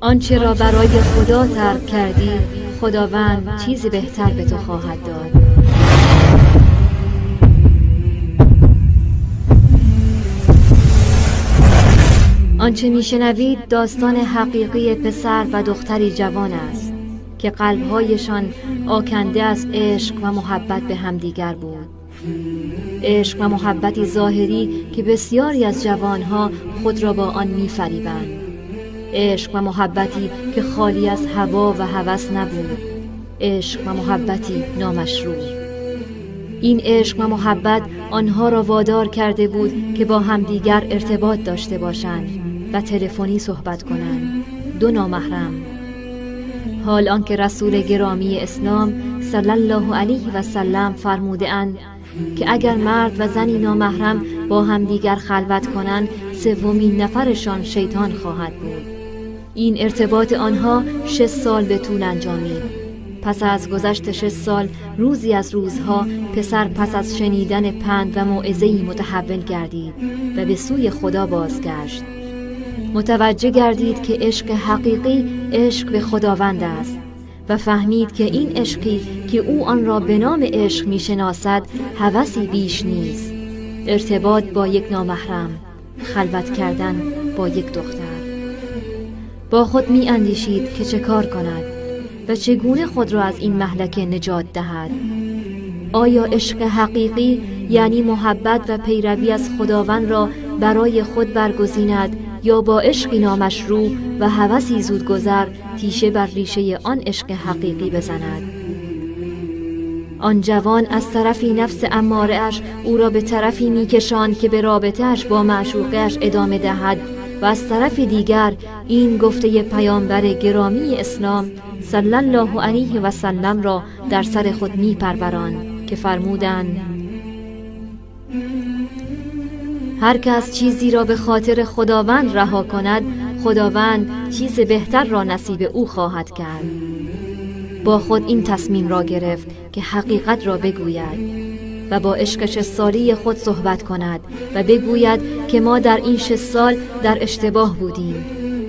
آنچه را برای خدا ترک کردی، خداوند چیزی بهتر به تو خواهد داد. آنچه میشنوید داستان حقیقی پسر و دختری جوان است که قلبهایشان آکنده از عشق و محبت به همدیگر بود. عشق و محبتی ظاهری که بسیاری از جوانها خود را با آن می‌فریبند. عشق و محبتی که خالی از هوا و هوس نبود. عشق و محبتی نامشروع. این عشق و محبت آنها را وادار کرده بود که با همدیگر ارتباط داشته باشند و تلفنی صحبت کنند، دو نامحرم. حال آنکه رسول گرامی اسلام صلی الله علیه و سلم فرموده اند که اگر مرد و زنی نامحرم با همدیگر خلوت کنند، سومین نفرشان شیطان خواهد بود. این ارتباط آنها 6 سال به طول انجامید. پس از گذشت 6 سال، روزی از روزها پسر پس از شنیدن پند و موعظه‌ای متحول گردید و به سوی خدا بازگشت. متوجه گردید که عشق حقیقی عشق به خداوند است و فهمید که این عشقی که او آن را به نام عشق می‌شناسد هوسی بیش نیست. ارتباط با یک نامحرم، خلوت کردن با یک دختر. با خود می‌اندیشید که چه کار کند و چگونه خود را از این مهلکه نجات دهد. آیا عشق حقیقی یعنی محبت و پیروی از خداوند را برای خود برگزیند یا با عشقی نامشروع و هوسی زودگذر تیشه بر ریشه آن عشق حقیقی بزند؟ آن جوان از طرفی نفس اماره‌اش او را به طرفی می‌کشاند که به رابطه‌اش با معشوقه‌اش ادامه دهد و از طرف دیگر این گفته پیامبر گرامی اسلام صلی الله علیه و سلم را در سر خود می‌پروراند که فرمودند هر کس چیزی را به خاطر خداوند رها کند، خداوند چیز بهتر را نصیب او خواهد کرد. با خود این تصمیم را گرفت که حقیقت را بگوید و با عشق 6 سالی خود صحبت کند و بگوید که ما در این 6 سال در اشتباه بودیم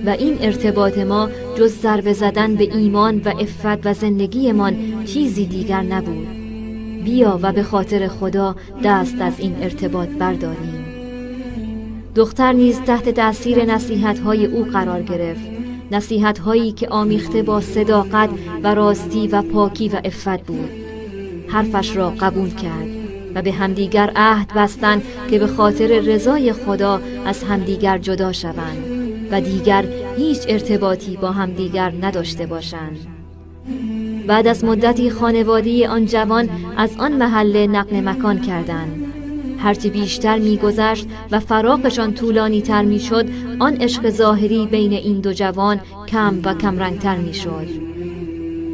و این ارتباط ما جز ضربه زدن به ایمان و عفت و زندگیمان چیزی دیگر نبود. بیا و به خاطر خدا دست از این ارتباط برداریم. دختر نیز تحت تأثیر نصیحت‌های او قرار گرفت، نصیحت‌هایی که آمیخته با صداقت و راستی و پاکی و عفت بود. حرفش را قبول کرد و به همدیگر عهد بستند که به خاطر رضای خدا از همدیگر جدا شوند و دیگر هیچ ارتباطی با همدیگر نداشته باشند. بعد از مدتی خانواده آن جوان از آن محله نقل مکان کردند. هرچه بیشتر می‌گذشت و فراقشان طولانی تر می‌شد، آن عشق ظاهری بین این دو جوان کم و کم رنگتر می‌شد.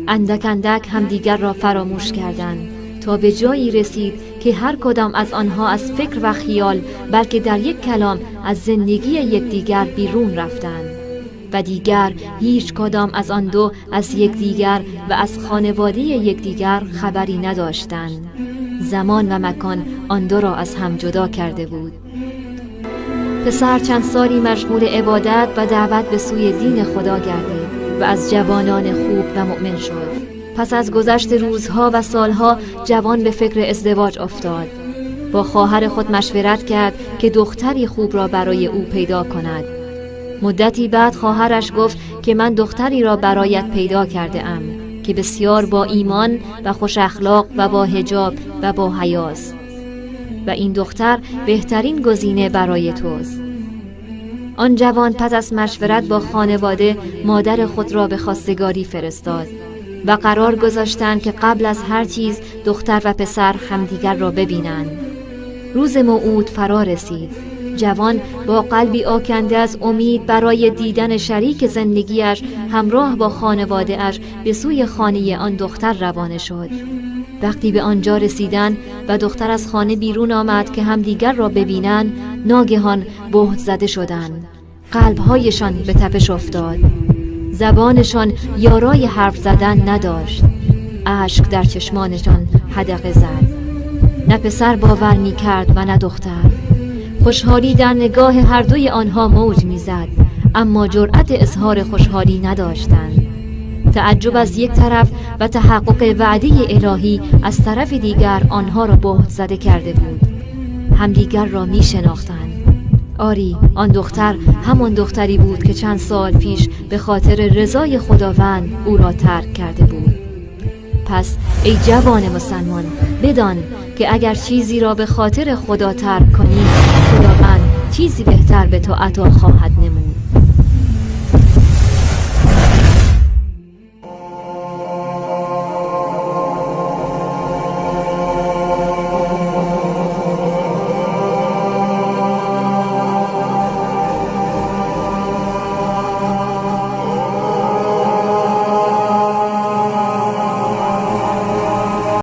اندک اندک همدیگر را فراموش کردند تا به جایی رسید که هر کدام از آنها از فکر و خیال بلکه در یک کلام از زندگی یکدیگر بیرون رفتند و دیگر هیچ کدام از آن دو از یکدیگر و از خانواده یکدیگر خبری نداشتند. زمان و مکان آن دو را از هم جدا کرده بود. پسر چند سالی مشغول عبادت و دعوت به سوی دین خدا گردید و از جوانان خوب و مؤمن شد. پس از گذشت روزها و سالها جوان به فکر ازدواج افتاد. با خواهر خود مشورت کرد که دختری خوب را برای او پیدا کند. مدتی بعد خواهرش گفت که من دختری را برایت پیدا کرده ام که بسیار با ایمان و خوش اخلاق و با حجاب و با حیاست و این دختر بهترین گزینه برای توست. آن جوان پس از مشورت با خانواده مادر خود را به خواستگاری فرستاد و قرار گذاشتند که قبل از هر چیز دختر و پسر همدیگر را ببینند. روز موعود فرا رسید. جوان با قلبی آکنده از امید برای دیدن شریک زندگیش همراه با خانواده‌اش به سوی خانه آن دختر روانه شد. وقتی به آنجا رسیدند و دختر از خانه بیرون آمد که همدیگر را ببینند، ناگهان بهت زده شدند. قلبهایشان به تپش افتاد. زبانشان یارای حرف زدن نداشت. اشک در چشمانشان حدقه زد. نه پسر باور می کرد و نه دختر. خوشحالی در نگاه هر دوی آنها موج می زد. اما جرأت اظهار خوشحالی نداشتند. تعجب از یک طرف و تحقق وعده الهی از طرف دیگر آنها را بهت زده کرده بود. همدیگر را می شناختند. آری، آن دختر همان دختری بود که چند سال پیش به خاطر رضای خداوند او را ترک کرده بود. پس ای جوان مسلمان، بدان که اگر چیزی را به خاطر خدا ترک کنی، خداوند چیزی بهتر به تو عطا خواهد